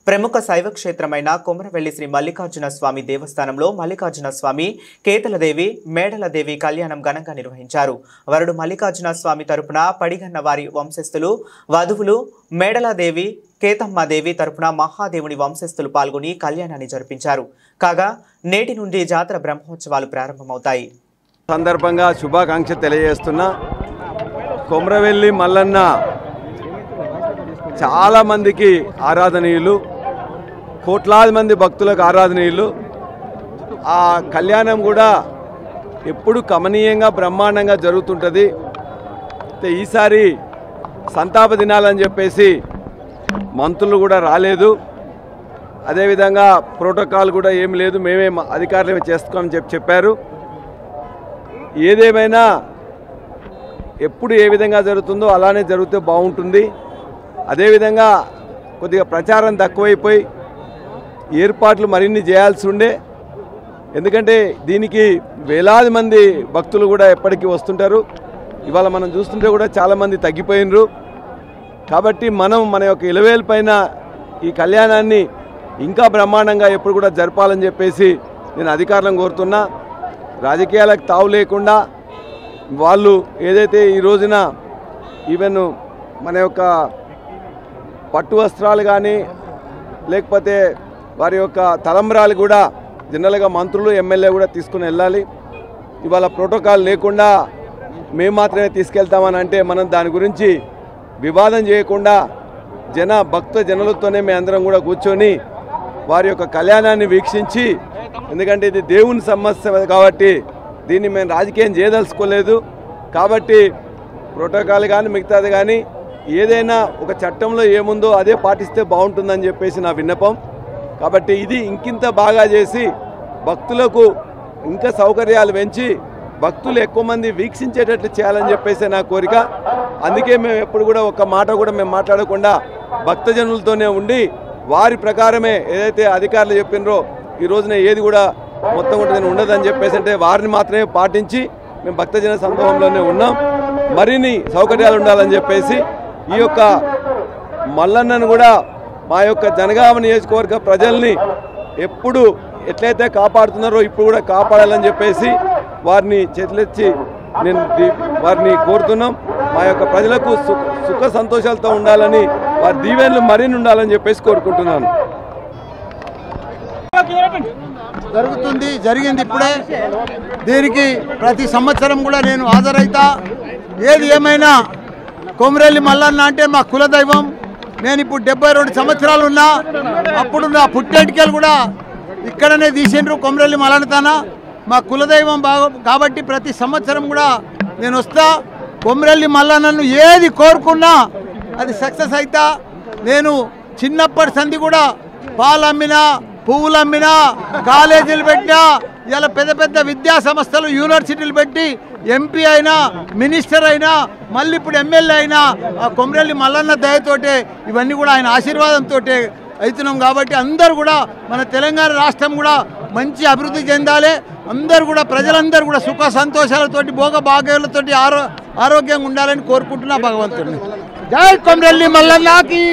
ప్రముఖ శైవ క్షేత్రమైన కొమరవెల్లి శ్రీ మల్లికార్జున స్వామి దేవస్థానంలో మల్లికార్జున స్వామి, కేతలదేవి, మేడలదేవి కళ్యాణం ఘనంగా నిర్వహించారు. వరుడు మల్లికార్జున స్వామి తరపున పడిగన్న వారి వంశస్థులు, వధువులు మేడలదేవి, కేతమ్మదేవి తరపున మహాదేవుని వంశస్థులు పాల్గొని కళ్యాణాన్ని జరిపించారు. కాగా నేటి నుండి జాతర బ్రహ్మోత్సవాలు ప్రారంభమవుతాయి. సందర్భంగా శుభాకాంక్ష తెలియజేస్తున్నా. కొమరవెల్లి మల్లన్న చాలా మందికి ఆరాధనీయులు, కోట్లాది మంది భక్తులకు ఆరాధనీయులు. ఆ కళ్యాణం కూడా ఎప్పుడు కమనీయంగా బ్రహ్మాండంగా జరుగుతుంటుంది. ఈసారి సంతాప దినాలని చెప్పేసి మంత్రులు కూడా రాలేదు. అదేవిధంగా ప్రోటోకాల్ కూడా ఏం లేదు, మేమే అధికారులు చేసుకోమని చెప్పారు. ఏదేమైనా ఎప్పుడు ఏ విధంగా జరుగుతుందో అలానే జరిగితే బాగుంటుంది. అదేవిధంగా కొద్దిగా ప్రచారం తక్కువైపోయి ఏర్పాట్లు మరిన్ని చేయాల్సి ఉండే, ఎందుకంటే దీనికి వేలాది మంది భక్తులు కూడా ఎప్పటికీ వస్తుంటారు. ఇవాళ మనం చూస్తుంటే కూడా చాలామంది తగ్గిపోయినరు. కాబట్టి మనం మన యొక్క ఇలవేలు పైన ఈ కళ్యాణాన్ని ఇంకా బ్రహ్మాండంగా ఎప్పుడు కూడా జరపాలని చెప్పేసి నేను అధికారులను కోరుతున్నా. రాజకీయాలకు తావు లేకుండా వాళ్ళు ఏదైతే ఈ రోజున ఈవెన్ మన యొక్క పట్టు వస్త్రాలు కానీ లేకపోతే వారి యొక్క తలంబ్రాలు కూడా జనరల్గా మంత్రులు, ఎమ్మెల్యే కూడా తీసుకుని వెళ్ళాలి. ఇవాళ ప్రోటోకాల్ లేకుండా మేము మాత్రమే తీసుకెళ్తామని అంటే మనం దాని గురించి వివాదం చేయకుండా భక్త జనులతోనే మేము అందరం కూడా కూర్చొని వారి యొక్క కళ్యాణాన్ని వీక్షించి, ఎందుకంటే ఇది దేవుని సమస్య కాబట్టి దీన్ని మేము రాజకీయం చేయదలుచుకోలేదు. కాబట్టి ప్రోటోకాల్ కానీ మిగతాది కానీ ఏదైనా ఒక చట్టంలో ఏముందో అదే పాటిస్తే బాగుంటుందని చెప్పేసి నా విన్నపం. కాబట్టి ఇది ఇంకింత బాగా చేసి భక్తులకు ఇంకా సౌకర్యాలు పెంచి భక్తులు ఎక్కువ మంది వీక్షించేటట్లు చేయాలని చెప్పేసి నా కోరిక. అందుకే మేము ఎప్పుడు కూడా ఒక మాట కూడా మేము మాట్లాడకుండా భక్తజనులతోనే ఉండి వారి ప్రకారమే ఏదైతే అధికారులు చెప్పినరో ఈ రోజున ఏది కూడా మొత్తం కూడా ఉండదని చెప్పేసి అంటే వారిని మాత్రమే పాటించి మేము భక్తజన సందర్భంలోనే ఉన్నాం. మరిన్ని సౌకర్యాలు ఉండాలని చెప్పేసి ఈ యొక్క మల్లన్నను కూడా మా యొక్క జనగామ నియోజకవర్గ ప్రజల్ని ఎప్పుడు ఎట్లయితే కాపాడుతున్నారో ఇప్పుడు కూడా కాపాడాలని చెప్పేసి వారిని చేతులెత్తి నేను వారిని కోరుతున్నాం. మా యొక్క ప్రజలకు సుఖ సంతోషాలతో ఉండాలని, వారి దీవెనలు మరిన్ని ఉండాలని చెప్పేసి కోరుకుంటున్నాను. జరిగింది ఇప్పుడే. దీనికి ప్రతి సంవత్సరం కూడా నేను హాజరైతా. ఏది ఏమైనా కొమరవెల్లి మల్లన్న అంటే మా కులదైవం. నేను ఇప్పుడు 72 సంవత్సరాలు ఉన్నా. అప్పుడు నా పుట్టెంటికలు కూడా ఇక్కడనే తీసిండ్రు కొమరవెల్లి మల్లన్నతన. మా కులదైవం కాబట్టి ప్రతి సంవత్సరం కూడా నేను వస్తా. కొమరవెల్లి మల్లన్నను ఏది కోరుకున్నా అది సక్సెస్ అవుతా. నేను చిన్నప్పటి సంది కూడా పాలు అమ్మినా, పువ్వులు అమ్మినా, కాలేజీలు పెట్టినా, ఇలా పెద్ద పెద్ద విద్యా సంస్థలు, యూనివర్సిటీలు పెట్టి ఎంపీ అయినా, మినిస్టర్ అయినా, మళ్ళీ ఇప్పుడు ఎమ్మెల్యే అయినా ఆ కొమరవెల్లి మల్లన్న దయతోటే, ఇవన్నీ కూడా ఆయన ఆశీర్వాదంతో అవుతున్నాం. కాబట్టి అందరూ కూడా మన తెలంగాణ రాష్ట్రం కూడా మంచి అభివృద్ధి చెందాలి. అందరూ కూడా ప్రజలందరూ కూడా సుఖ సంతోషాలతోటి, భోగ భాగ్యాలతోటి ఆరోగ్యంగా ఉండాలని కోరుకుంటున్నా భగవంతుడిని. జై కొమరవెల్లి మల్లన్నకి.